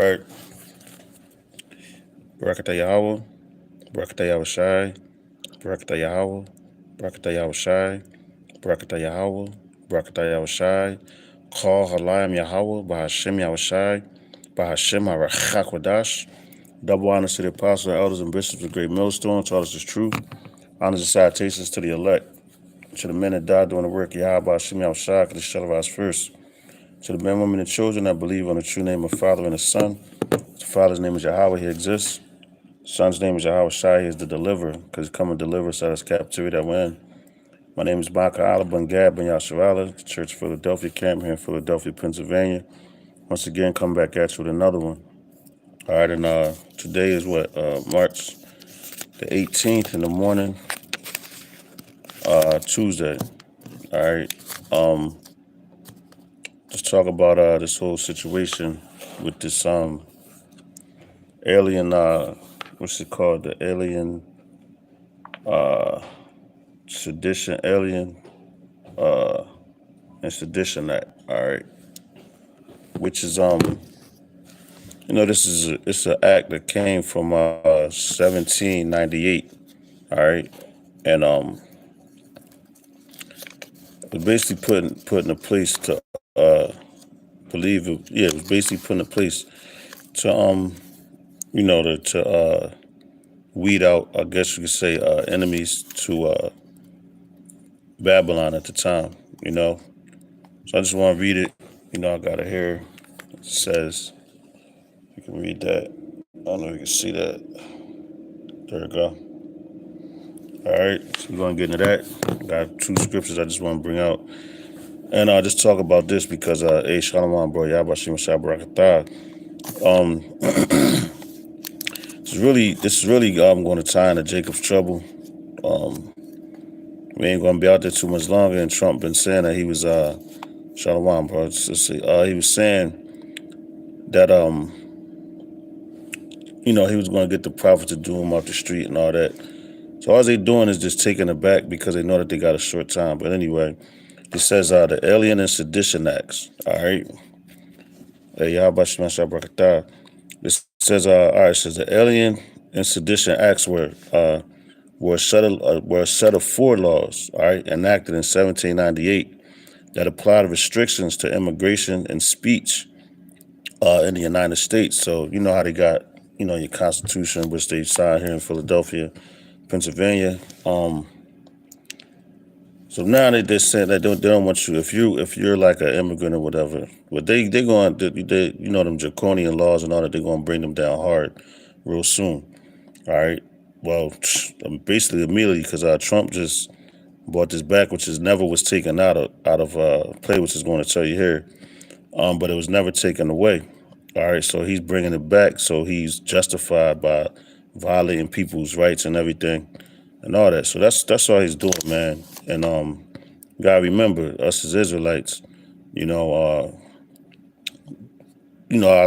right. Barakatah Yahweh, Barakatah Yahweh Shai, Barakatah Yahweh, Barakatah Yahweh Shai, Barakatah Yahweh, Barakatah Yahweh Shai, Call Halayim Yahweh, Bahashem Yahweh Shai, Bahashem HaRachakwadash. Double honors to the apostles, elders, and bishops of Great Millstone, to all this is true. Honors and salutations to the elect, to the men that died doing the work, Yahweh, Hashem Yahweh Shai, to the shall rise first. To the men, women, and children that believe on the true name of Father and the Son. The Father's name is Yahweh, he exists. The Son's name is Yahweh Shai, he is the deliverer, because he come and deliver us out of this captivity that we're in. My name is Maka Allah Ben Gab Ben Yasharala, the Church of Philadelphia camp here in Philadelphia, Pennsylvania. Once again, come back at you with another one. All right, and today is March the 18th in the morning, Tuesday. All right, let's talk about this whole situation with this alien, what's it called? The alien, Sedition, Alien, and Sedition Act. All right, which is it's an act that came from 1798. All right, and it was basically put in a place to it was basically put in a place to to weed out, I guess you could say, enemies to Babylon at the time. So I just want to read it. I got it here. It says, you can read that. I don't know if you can see that. There we go. All right, so we're going to get into that. Got two scriptures I just want to bring out. And I'll just talk about this because, Shalom, bro, Yabashim Shabarakatah. This is really going to tie into Jacob's trouble. We ain't going to be out there too much longer. And Trump been saying that he was, Shalom, bro. He was saying that, he was going to get the prophet to do him off the street and all that. So all they doing is just taking it back because they know that they got a short time. But anyway, it says the Alien and Sedition Acts. All right. This says, all right, it says the Alien and Sedition Acts were a set of four laws, all right, enacted in 1798 that applied restrictions to immigration and speech in the United States. So you know how they got, your Constitution, which they signed here in Philadelphia, Pennsylvania. So now they're saying that they don't want you if you're like an immigrant or whatever. But they going them draconian laws and all that, they're going to bring them down hard real soon. All right. Well, basically immediately because Trump just brought this back, which never was taken out of play, which is going to tell you here. But it was never taken away. All right. So he's bringing it back. So he's justified by violating people's rights and everything and all that. So that's all he's doing, man. And you gotta remember, us as Israelites, I'll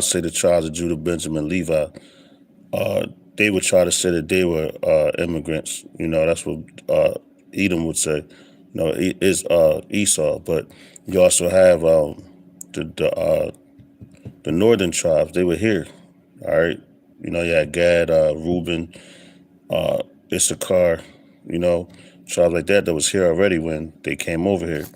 say the tribes of Judah, Benjamin, Levi, they would try to say that they were immigrants. That's what Edom would say. It is Esau, but you also have the northern tribes. They were here. All right. You had Gad, Reuben, Issachar, tribes like that was here already when they came over here.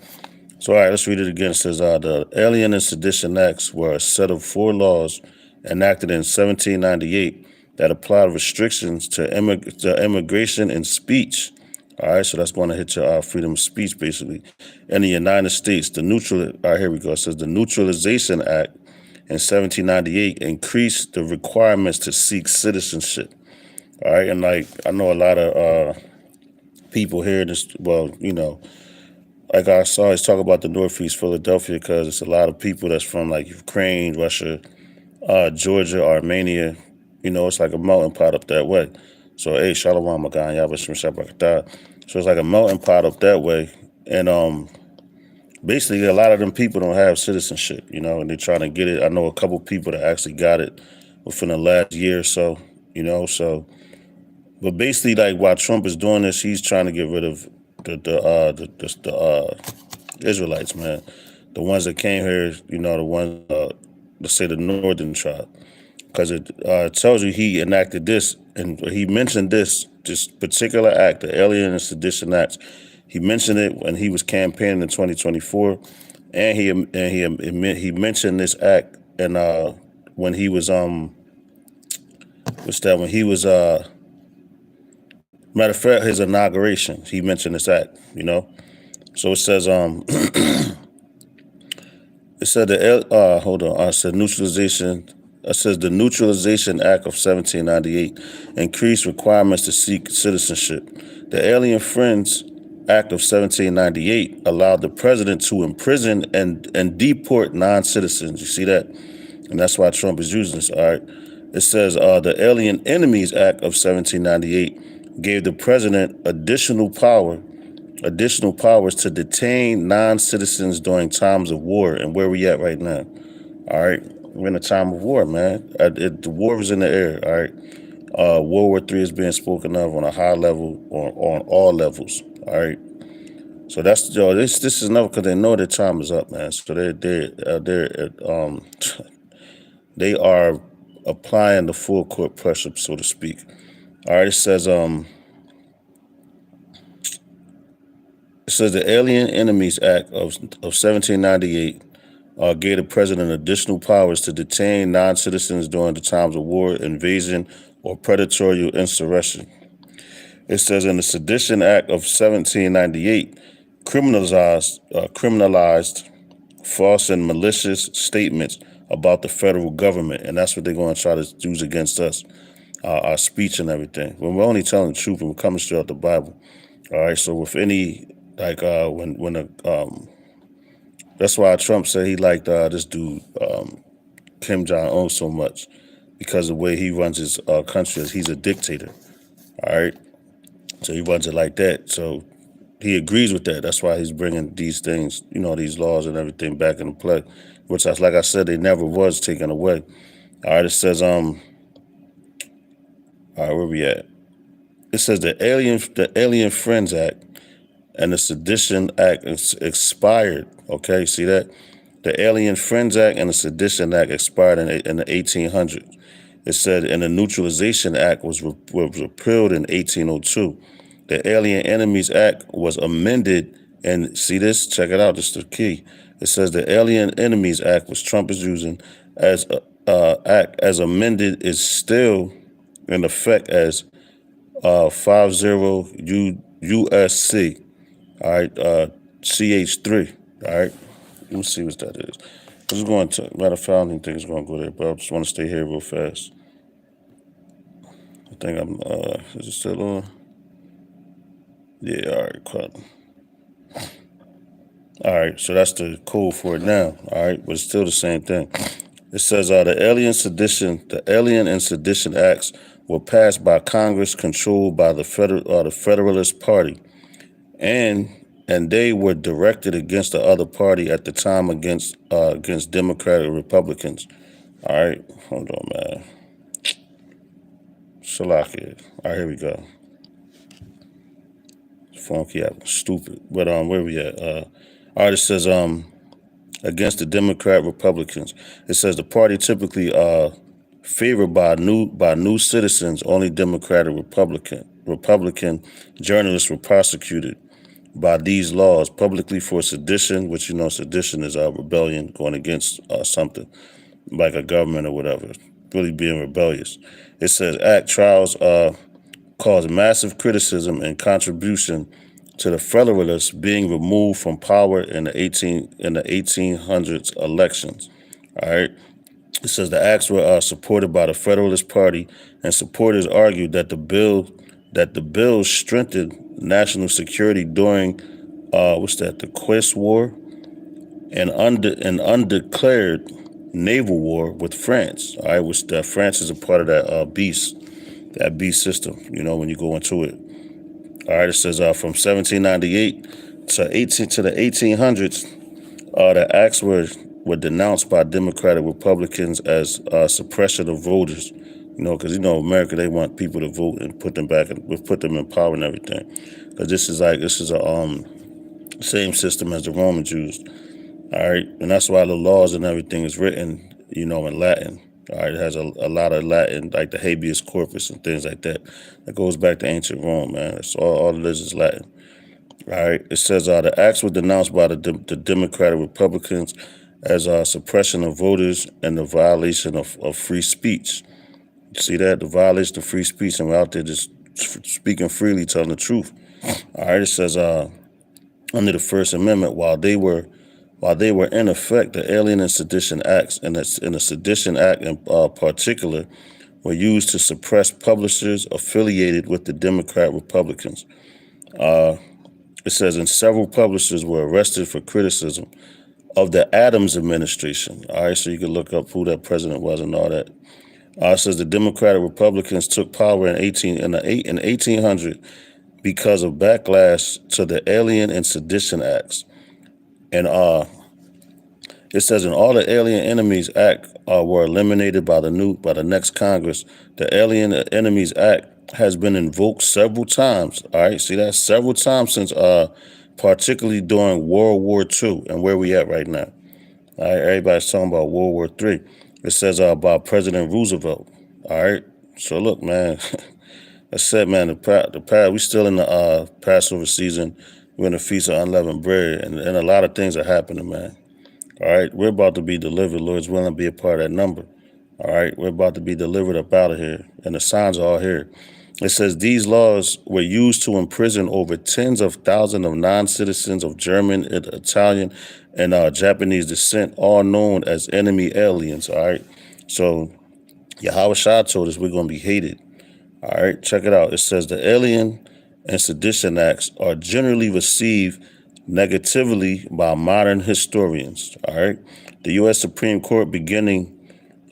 So, all right, let's read it again. It says, the Alien and Sedition Acts were a set of four laws enacted in 1798 that applied restrictions to immigration and speech. All right, so that's going to hit your freedom of speech, basically. In the United States, all right, here we go. It says the Naturalization Act in 1798 increased the requirements to seek citizenship. All right, and I know a lot of people here, like I saw us talk about the Northeast Philadelphia because it's a lot of people that's from like Ukraine, Russia, Georgia, Armenia. It's like a melting pot up that way. So, Shalom, Magan, Yavashim Shabakatah. So it's like a melting pot up that way. And basically, a lot of them people don't have citizenship, and they're trying to get it. I know a couple people that actually got it within the last year or so, so. But basically, like while Trump is doing this, he's trying to get rid of the Israelites, man. The ones that came here, the ones, let's say the northern tribe. because it tells you he enacted this, and he mentioned this particular act, the Alien and Sedition Acts. He mentioned it when he was campaigning in 2024, and he mentioned this act, and when he was what's that? When he was matter of fact, his inauguration, he mentioned this act. So it says it said hold on, it said neutralization. It says the Neutralization Act of 1798 increased requirements to seek citizenship. The Alien Friends Act of 1798 allowed the president to imprison and deport non-citizens. You see that? And that's why Trump is using this. All right. It says the Alien Enemies Act of 1798 gave the president additional powers to detain non-citizens during times of war. And where we at right now? All right. We're in a time of war, man. The war is in the air. All right. World War III is being spoken of on a high level, on all levels. All right. So that's this is enough because they know their time is up, man. So they are applying the full court pressure, so to speak. All right. It says the Alien Enemies Act of 1798 gave the president additional powers to detain non-citizens during the times of war, invasion, or predatory insurrection. It says in the Sedition Act of 1798 criminalized false and malicious statements about the federal government, and that's what they're going to try to use against us, our speech and everything. When we're only telling the truth and we're coming straight out the Bible. All right, so with any that's why Trump said he liked this dude Kim Jong-un so much, because of the way he runs his country. He's a dictator. All right, so he runs it like that. So he agrees with that. That's why he's bringing these things, these laws and everything back into play, which, like I said, they never was taken away. All right, it says all right, where we at? It says the Alien Friends Act and the Sedition Act expired. Okay, see that? The Alien Friends Act and the Sedition Act expired in the 1800s. It said, and the Neutralization Act was repealed in 1802. The Alien Enemies Act was amended, and see this? Check it out. This is the key. It says the Alien Enemies Act, which Trump is using as act as amended, is still in effect as 50 USC. All right, CH3. All right, let me see what that is. I was going to, matter of fact, I don't even think it's going to go there, but I just want to stay here real fast. I think is it still on? Yeah, all right, cut. All right, so that's the code for it now. All right, but it's still the same thing. It says the Alien and Sedition Acts were passed by Congress, controlled by the Federalist Party, and they were directed against the other party at the time, against Democratic Republicans. All right, hold on, man. Shalakia. All right, here we go. Funky out, stupid. But where we at? All right, it says against the Democrat Republicans. It says the party typically favored by new citizens. Only Democratic Republican journalists were prosecuted by these laws publicly for sedition, which sedition is a rebellion, going against something like a government or whatever, really being rebellious. It says act trials caused massive criticism and contribution to the Federalists being removed from power in the 1800s elections. All right. It says the acts were supported by the Federalist Party, and supporters argued that the bill strengthened national security during the Quest War and undeclared naval war with France. All right, which France is a part of that beast system. When you go into it. All right, it says from 1798 to the 1800s, the acts were denounced by Democratic Republicans as suppression of voters. Because America, they want people to vote and put them in power and everything. Because this is a same system as the Romans used. All right, and that's why the laws and everything is written, in Latin. All right, it has a lot of Latin, like the habeas corpus and things like that. That goes back to ancient Rome, man. That's all it is Latin. All right, it says the acts were denounced by the Democratic Republicans as suppression of voters and the violation of free speech. You see that? The violation of free speech, and we're out there just speaking freely, telling the truth. All right, it says under the First Amendment, while they were in effect, the Alien and Sedition Acts and the Sedition Act in particular were used to suppress publishers affiliated with the Democrat Republicans. It says, and several publishers were arrested for criticism of the Adams administration. All right, so you can look up who that president was and all that. It says the Democratic Republicans took power in 1800 because of backlash to the Alien and Sedition Acts. And it says, in all the Alien Enemies Act were eliminated by the next Congress. The Alien Enemies Act has been invoked several times. All right, see that? Several times since, particularly during World War II, and where we at right now. All right, everybody's talking about World War III. It says about President Roosevelt. All right, so look, man. I said, man, the we still in the Passover season. We're in the Feast of Unleavened Bread, and a lot of things are happening, man. All right, we're about to be delivered. Lord's willing to be a part of that number. All right, we're about to be delivered up out of here, and the signs are all here. It says these laws were used to imprison over tens of thousands of non-citizens of German, Italian, and Japanese descent, all known as enemy aliens. All right, so Yahweh Shah told us we're going to be hated. All right, check it out. It says the Alien and Sedition Acts are generally received negatively by modern historians. All right, the U.S. Supreme Court, beginning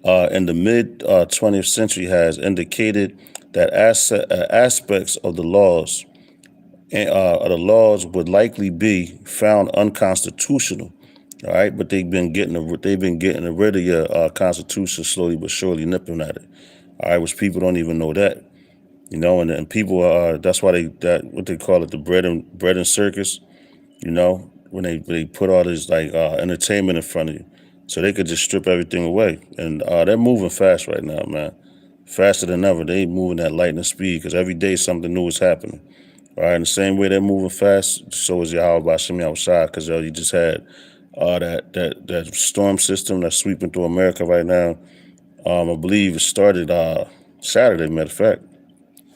in the mid 20th century, has indicated that aspects of the laws would likely be found unconstitutional. All right, but they've been getting rid of your Constitution slowly but surely, nipping at it. All right, which people don't even know that. You know, and people are, that's why what they call it, the bread and circus. You know, when they put all this like entertainment in front of you, so they could just strip everything away. And they're moving fast right now, man, faster than ever. They moving at lightning speed because every day something new is happening. All right, in the same way they're moving fast, so is Yahweh Bashim Yahushua, because you just had that storm system that's sweeping through America right now. I believe it started Saturday, matter of fact.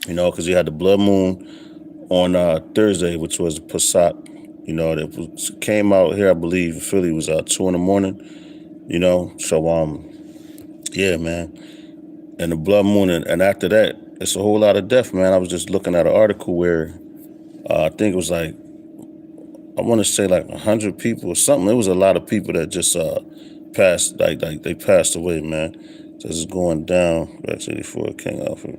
You know, because you had the blood moon on Thursday, which was the Passat. You know, that came out here, I believe, in Philly was 2 a.m. You know, so yeah, man. And the blood moon, and after that, it's a whole lot of death, man. I was just looking at an article where I think it was like, I want to say like 100 people or something. It was a lot of people that just passed, like they passed away, man. This is going down. Rex 84, King Alpha.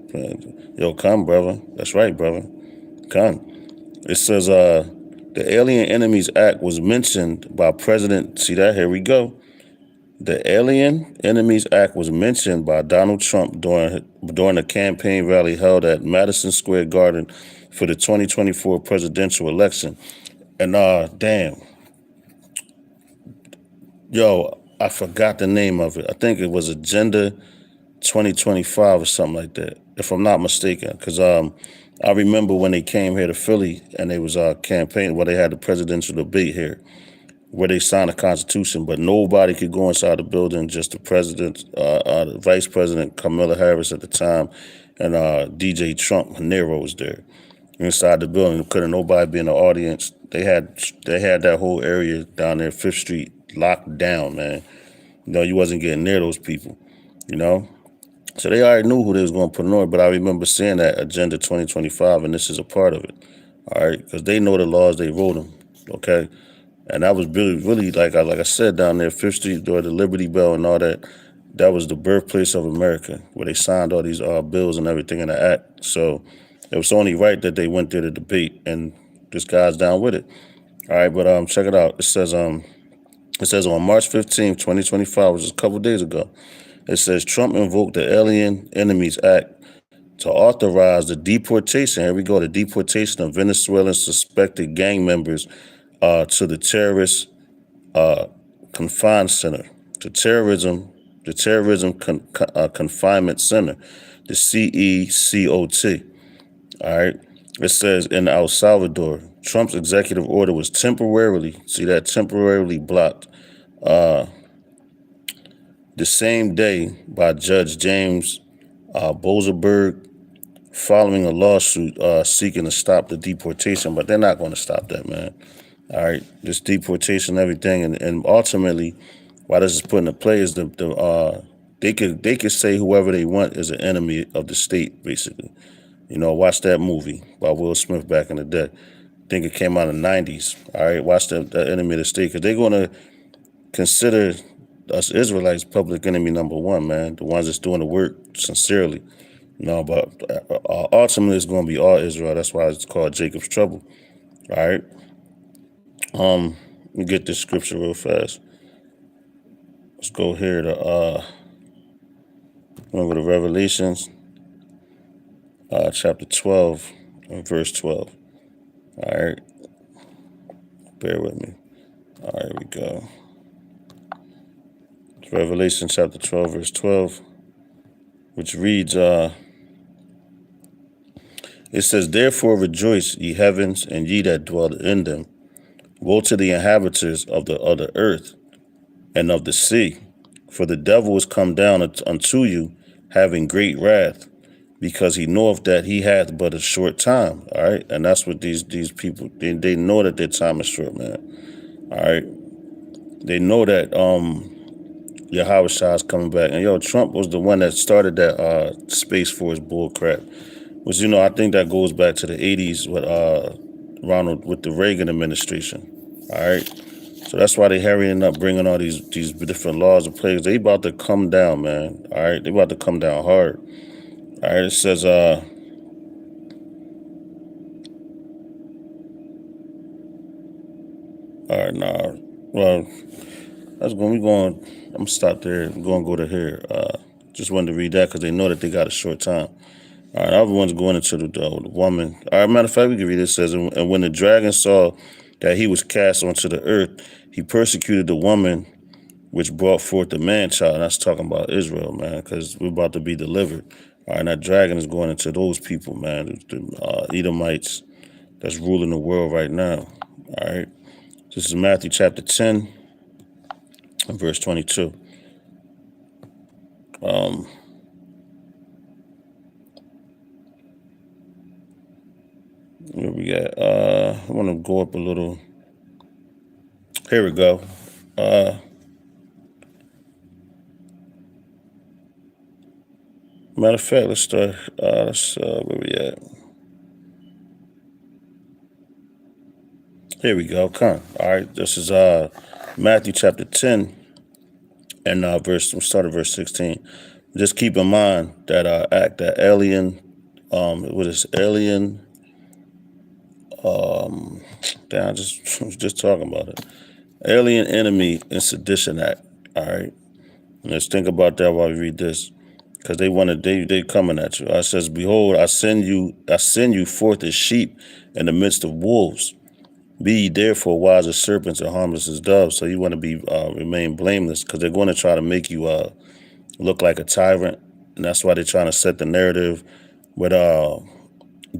Yo, come, brother. That's right, brother. Come. It says the Alien Enemies Act was mentioned by President. See that? Here we go. The Alien Enemies Act was mentioned by Donald Trump during a campaign rally held at Madison Square Garden for the 2024 presidential election. And damn. Yo, I forgot the name of it. I think it was Agenda 2025 or something like that, if I'm not mistaken. Because I remember when they came here to Philly and they was campaigning, where they had the presidential debate here, where they signed the Constitution, but nobody could go inside the building, just the president, the Vice President Kamala Harris at the time, and DJ Trump, Nero was there. Inside the building, couldn't nobody be in the audience. They had that whole area down there, 5th Street, locked down, man. You know, you wasn't getting near those people, you know? So they already knew who they was going to put in order, but I remember seeing that Agenda 2025, and this is a part of it, all right? Because they know the laws, they wrote them, okay? And that was really, like I said, down there, 5th Street, or the Liberty Bell and all that, that was the birthplace of America, where they signed all these bills and everything in the act. So it was only right that they went there to debate, and this guy's down with it. All right, but check it out. It says on March 15th, 2025, which is a couple days ago, it says Trump invoked the Alien Enemies Act to authorize the deportation. Here we go, the deportation of Venezuelan suspected gang members to the terrorist confined center. The terrorism the Terrorism Confinement Center, the CECOT. All right. It says in El Salvador, Trump's executive order was temporarily blocked the same day by Judge James Bozelberg following a lawsuit seeking to stop the deportation. But they're not going to stop that, man. All right. This deportation, everything. And ultimately, why this is put into play is they could say whoever they want is an enemy of the state, basically. You know, watch that movie by Will Smith back in the day. I think it came out in the 90s. All right, watch the enemy of the state, because they're going to consider us Israelites public enemy number one, man. The ones that's doing the work sincerely. You know, but ultimately it's going to be all Israel. That's why it's called Jacob's trouble. All right. Let me get this scripture real fast. Let's go here to remember the Revelations. Chapter 12 and verse 12. All right. Bear with me. All right, here we go. It's Revelation chapter 12, verse 12, which reads, it says, "Therefore rejoice, ye heavens, and ye that dwell in them. Woe to the inhabitants of the earth and of the sea, for the devil is come down unto you, having great wrath, because he knoweth that he hath but a short time." All right. And that's what these people, they know that their time is short, man. All right. They know that Yahweh Shah is coming back. And Trump was the one that started that Space Force bull crap. Which, I think that goes back to the 80s with the Reagan administration. All right. So that's why they're hurrying up, bringing all these different laws and plays. They about to come down, man. All right. They about to come down hard. All right, it says, all right, nah, well, I'm gonna stop there. I'm gonna go to here. Just wanted to read that because they know that they got a short time. All right, everyone's going into the woman. All right, matter of fact, we can read it. It says, "And when the dragon saw that he was cast onto the earth, he persecuted the woman which brought forth the man-child." And that's talking about Israel, man, because we're about to be delivered. All right, and that dragon is going into those people, man, the Edomites that's ruling the world right now. All right, this is Matthew chapter 10 and verse 22. Where we got? I want to go up a little. Here we go. Matter of fact, let's start. Where we at? Here we go. Come. All right. This is Matthew chapter 10 and we'll start at verse 16. Just keep in mind that that alien, what is alien? I was just talking about it. Alien Enemy and Sedition Act. All right. Let's think about that while we read this, because they coming at you. I says, "Behold, I send you forth as sheep in the midst of wolves. Be ye therefore wise as serpents and harmless as doves." So you want to be remain blameless, because they're going to try to make you look like a tyrant, and that's why they're trying to set the narrative with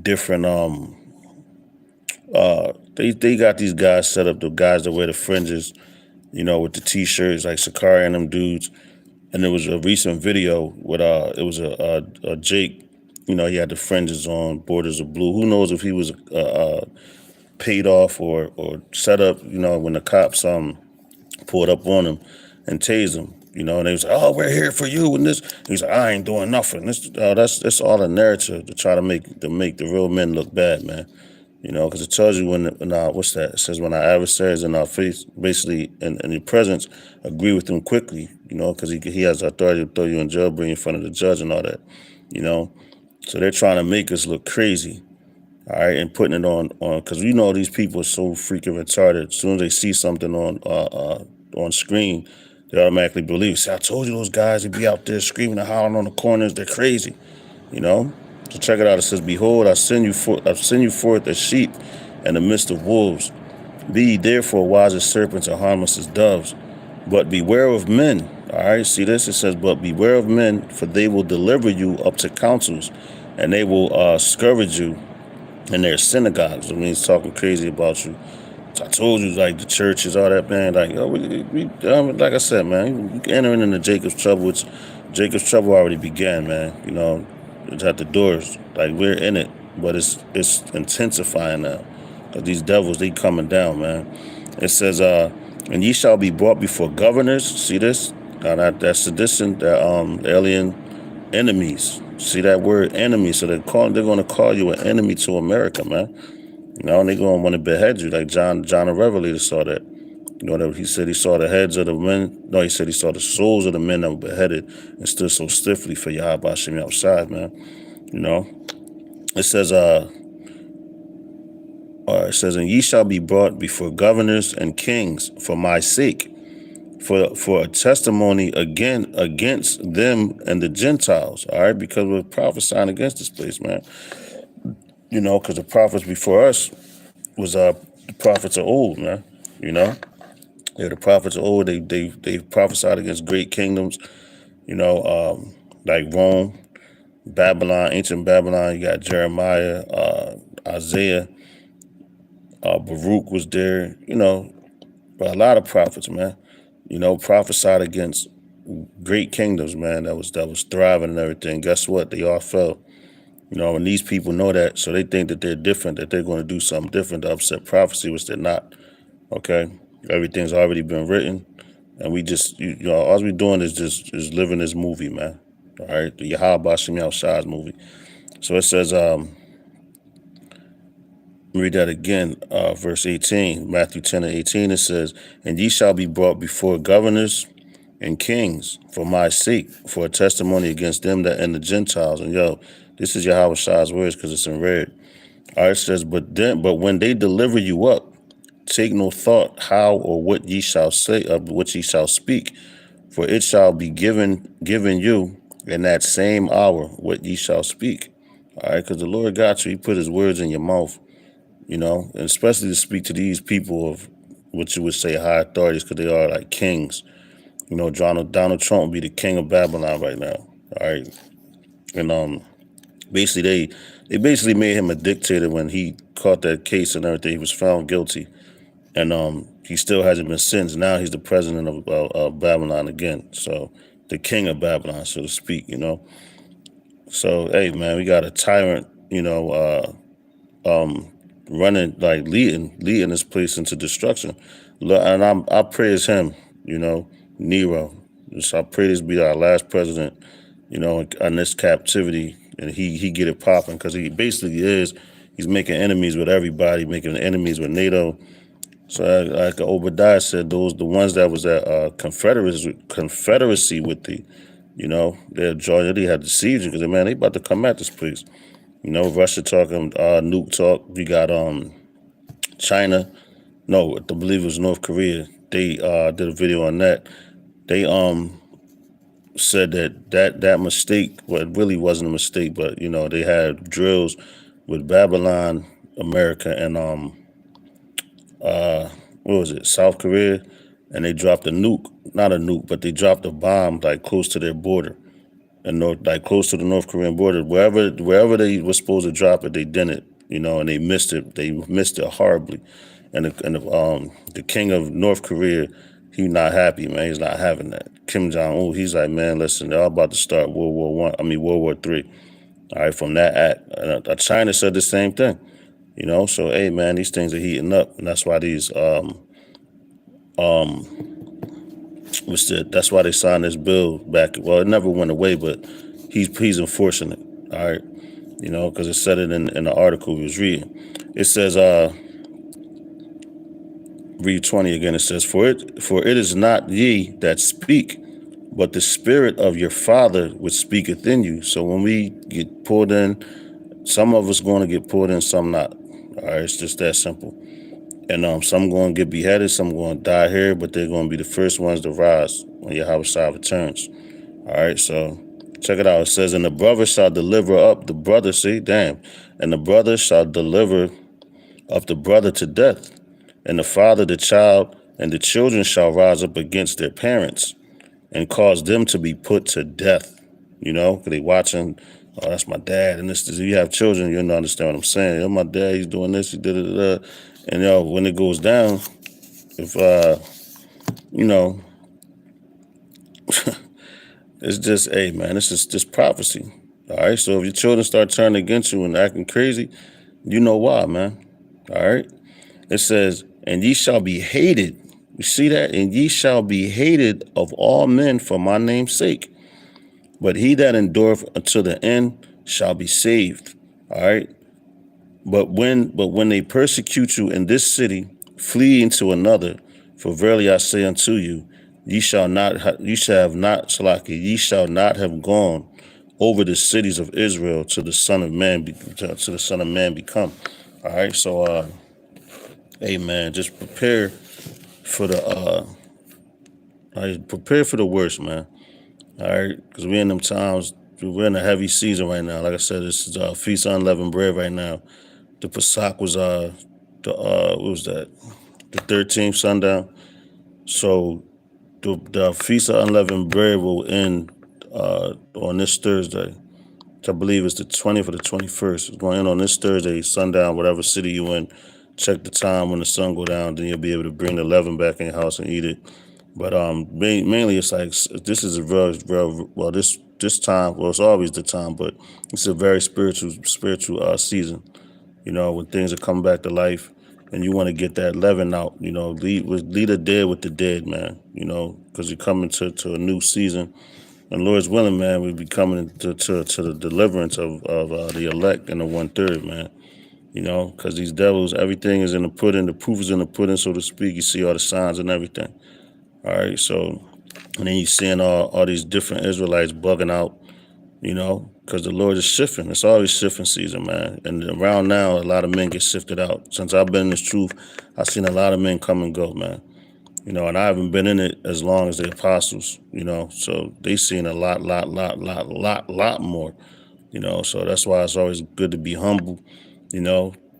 different they got these guys set up, the guys that wear the fringes, with the t-shirts like Sakari and them dudes. And there was a recent video with it was a Jake, he had the fringes on, borders of blue. Who knows if he was paid off or set up, when the cops pulled up on him and tased him, and they was like, "Oh, we're here for you," and this. He's like, "I ain't doing nothing." That's all a narrative to try to make the real men look bad, man. Because it tells you when what's that? It says, "When our adversaries in our face, basically in your presence, agree with them quickly," because he has authority to throw you in jail, bring you in front of the judge and all that, So they're trying to make us look crazy, all right, and putting it on because these people are so freaking retarded. As soon as they see something on screen, they automatically believe. "See, I told you those guys, would be out there screaming and howling on the corners. They're crazy," So check it out. It says, "Behold, I send you forth as sheep in the midst of wolves. Be ye therefore wise as serpents and harmless as doves. But beware of men." All right, see this? It says, but beware of men, for they will deliver you up to councils, and they will scourge you in their synagogues. I mean, he's talking crazy about you. So I told you, like the churches, all that, man. Like, like I said, man, you entering into Jacob's trouble. Which Jacob's trouble already began, man. You know, it's at the doors. Like we're in it, but it's intensifying now. Cause these devils, they coming down, man. It says, and ye shall be brought before governors. See this? Now that's sedition, that alien enemies. See that word enemy? So they're going to call you an enemy to America, man. You know, and they're going to want to behead you, like John the Revelator saw that. You know, he said he saw the heads of the men. No, he said he saw the souls of the men that were beheaded and stood so stiffly for Yahweh Hashem outside, man. You know, it says, it says, and ye shall be brought before governors and kings for my sake, for a testimony against them and the Gentiles. All right, because we're prophesying against this place, man. You know, because the prophets before us was the prophets of old, man. You know, the prophets of old. They prophesied against great kingdoms. You know, like Rome, Babylon, ancient Babylon. You got Jeremiah, Isaiah, Baruch was there. You know, but a lot of prophets, man. You know, prophesied against great kingdoms, man. That was thriving and everything. Guess what? They all fell. You know, and these people know that, so they think that they're different, that they're going to do something different to upset prophecy, which they're not. Okay, everything's already been written, and we just, you know, all we're doing is just living this movie, man. All right, the Yahweh Shem Shah's movie. So it says, read that again, verse 18, Matthew 10 and 18. It says, and ye shall be brought before governors and kings for my sake, for a testimony against them that and the Gentiles. And yo, this is Yahweh Shah's words because it's in red. All right, it says, but when they deliver you up, take no thought how or what ye shall say, what ye shall speak, for it shall be given you in that same hour what ye shall speak. All right, because the Lord got you. He put his words in your mouth, you know, and especially to speak to these people of what you would say high authorities, because they are like kings. You know, Donald Trump would be the king of Babylon right now. All right, and basically they basically made him a dictator when he caught that case and everything. He was found guilty, and he still hasn't been sentenced. Now he's the president of Babylon again. So the king of Babylon, so to speak. You know. So hey, man, we got a tyrant. You know, running, like leading this place into destruction. And I praise him. You know, Nero. So I pray this be our last president. You know, in this captivity, and he get it popping, because he basically is. He's making enemies with everybody, making enemies with NATO. So like Obadiah said, the ones that was at confederacy with the, you know, their joy, they had deceived you, because man, they about to come at this place. You know, Russia talking, nuke talk. We got China. No, I believe it was North Korea. They did a video on that. They said that mistake, well, it really wasn't a mistake, but you know, they had drills with Babylon, America, and what was it, South Korea, and they dropped a nuke, not a nuke, but they dropped a bomb like close to their border, and like close to the North Korean border. Wherever they were supposed to drop it, they didn't, you know, and they missed it. They missed it horribly, and the king of North Korea, he's not happy, man. He's not having that. Kim Jong-un, he's like, man, listen, they're all about to start World War III. All right, from that act. China said the same thing, you know. So, hey, man, these things are heating up, and that's why these that's why they signed this bill back. Well, it never went away, but he's enforcing it. All right, you know, because it said it in the article we was reading. It says, read 20 again. It says, for it is not ye that speak, but the spirit of your Father which speaketh in you. So when we get pulled in, some of us going to get pulled in, some not. All right, it's just that simple. And some going to get beheaded, some going to die here, but they're going to be the first ones to rise when Yahweh Shah returns. All right, so check it out. It says, and the brother shall deliver up the brother, see, damn, and the brother shall deliver up the brother to death, and the father the child, and the children shall rise up against their parents, and cause them to be put to death. Because they watching, oh, that's my dad. And this, you have children, you'll not understand what I'm saying. Oh, my dad, he's doing this, he did it. And, when it goes down, if, it's just, hey, man, this is just prophecy. All right. So if your children start turning against you and acting crazy, you know why, man. All right. It says, and ye shall be hated. You see that? And ye shall be hated of all men for my name's sake. But he that endureth unto the end shall be saved. All right. But when they persecute you in this city, flee into another. For verily I say unto you, ye shall not have gone over the cities of Israel to the Son of Man become. All right. So hey man, just prepare for the worst, man. All right, because we're in them times. We're in a heavy season right now. Like I said, this is Feast of Unleavened Bread right now. The Pesach was what was that? The 13th sundown. So the Feast of Unleavened Bread will end on this Thursday. Which I believe it's the 20th or the 21st. It's going to end on this Thursday, sundown, whatever city you in. Check the time when the sun go down, then you'll be able to bring the leaven back in your house and eat it. But mainly it's like, this is a real well, this time, well, it's always the time, but it's a very spiritual season, when things are coming back to life and you want to get that leaven out, lead the dead with the dead, man, because you're coming to a new season. And Lord's willing, man, we'll be coming to the deliverance of the elect and the 1/3, man. Because these devils, everything is in the pudding. The proof is in the pudding, so to speak. You see all the signs and everything. All right, so, and then you're seeing all these different Israelites bugging out, because the Lord is shifting. It's always shifting season, man. And around now, a lot of men get sifted out. Since I've been in this truth, I've seen a lot of men come and go, man. And I haven't been in it as long as the apostles, so they seen a lot more, so that's why it's always good to be humble,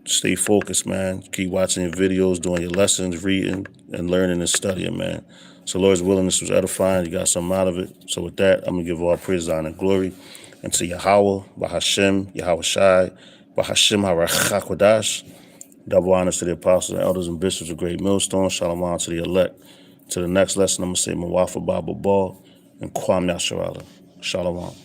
stay focused, man. Keep watching your videos, doing your lessons, reading and learning and studying, man. So Lord's willing, this was edifying. You got something out of it. So with that, I'm going to give all praise, honor, and glory unto Yahweh, Bahashem, Yahweh Shai, Bahashem HaRachakodash. Double honors to the apostles and elders and bishops of Great Millstone. Shalom to the elect. To the next lesson, I'm going to say Mawafa Baba Ball and Kwam Yasharala. Shalom.